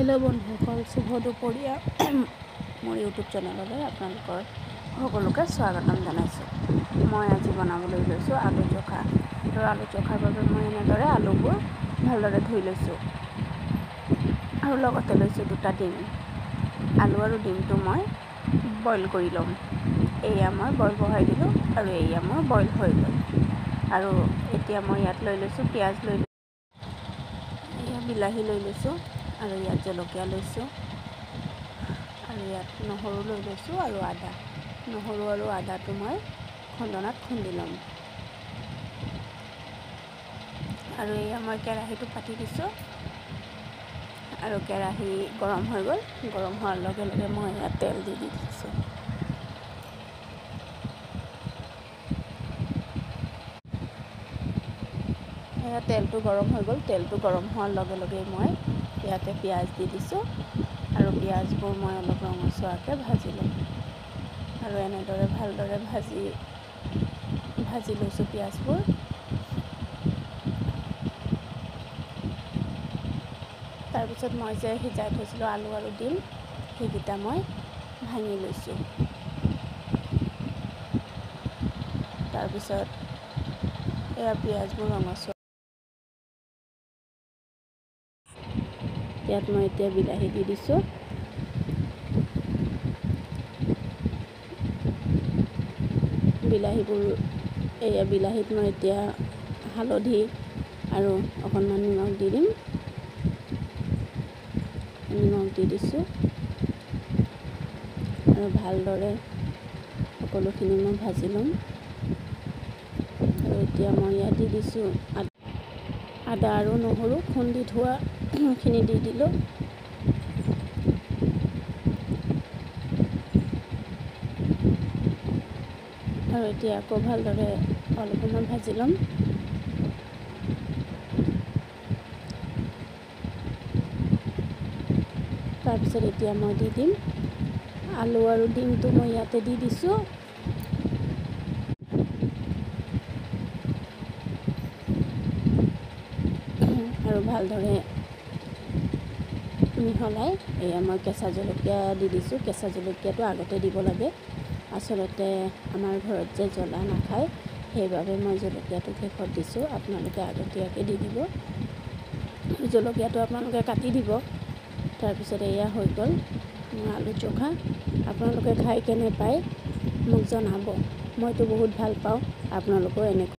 Hello' বন্ধুসকল, শুভ দুপৰীয়া। মোৰ ইউটিউব চেনেললৈ আপোনালোকৰ সকলোকে স্বাগতম জনাইছোঁ। মই আজি বনাবলৈ লৈছোঁ আলু চখা। আৰু আলু চখাৰ বাবে মই এনেদৰে আলুবোৰ ভালদৰে ধুই লৈছোঁ আৰু লগতে লৈছোঁ 2টা ডিম। আলু আৰু ডিমটো মই বইল কৰি ল'ম। এয়া মই বইল বহাই দিলোঁ আৰু এয়া মোৰ বইল হৈ গ'ল। আৰু এতিয়া মই ইয়াত লৈ লৈছোঁ পিঁয়াজ, লৈ এয়া বিলাহী লৈ লৈছোঁ আৰু ইয়াত জলকীয়া লৈছোঁ আৰু ইয়াত নহৰু লৈ লৈছোঁ আৰু আদা। নহৰু আৰু আদাটো মই খুন্দনাত খুন্দি ল'ম। আৰু এয়া মই কেৰাহীটো পাতি দিছোঁ আৰু কেৰাহী গৰম হৈ গ'ল। গৰম হোৱাৰ লগে লগে মই ইয়াত তেল দি দিছোঁ। এয়া তেলটো গৰম হৈ গ'ল। তেলটো গৰম হোৱাৰ লগে লগে মই ইয়াতে পিঁয়াজ দি দিছোঁ আৰু পিঁয়াজবোৰ মই অলপ ৰঙচুৱাকৈ ভাজি ল'ম। আৰু এনেদৰে ভালদৰে ভাজি লৈছোঁ পিঁয়াজবোৰ। তাৰপিছত মই যে সিজাই থৈছিলোঁ আলু আৰু ডিম, সেইকেইটা মই ভাঙি লৈছোঁ। তাৰপিছত এয়া পিঁয়াজবোৰ ৰঙচুৱা। ইয়াত মই এতিয়া বিলাহী দি দিছোঁ। বিলাহীত মই এতিয়া হালধি আৰু অকণমান নিমখ দি দিম। নিমখ দি দিছোঁ আৰু ভালদৰে সকলোখিনি মই ভাজি ল'ম। আৰু এতিয়া মই ইয়াত দি দিছোঁ আদা আৰু নহৰু খুন্দি থোৱাখিনি দি দিলোঁ। আৰু এতিয়া আকৌ ভালদৰে অলপ সময় ভাজি ল'ম। তাৰপিছত এতিয়া মই দি দিম আলু আৰু ডিমটো মই ইয়াতে দি দিছোঁ। আৰু ভালদৰে মিহলাই এয়া মই কেঁচা জলকীয়া দি দিছোঁ। কেঁচা জলকীয়াটো আগতে দিব লাগে। আচলতে আমাৰ ঘৰত যে জ্বলা নাখায়, সেইবাবে মই জলকীয়াটো শেষত দিছোঁ। আপোনালোকে আগতীয়াকৈ দি দিব। জলকীয়াটো আপোনালোকে কাটি দিব। তাৰপিছত এয়া হৈ গ'ল আলু চখা। আপোনালোকে খাই কেনে পায় মোক জনাব। মইতো বহুত ভাল পাওঁ। আপোনালোকেও এনেকৈ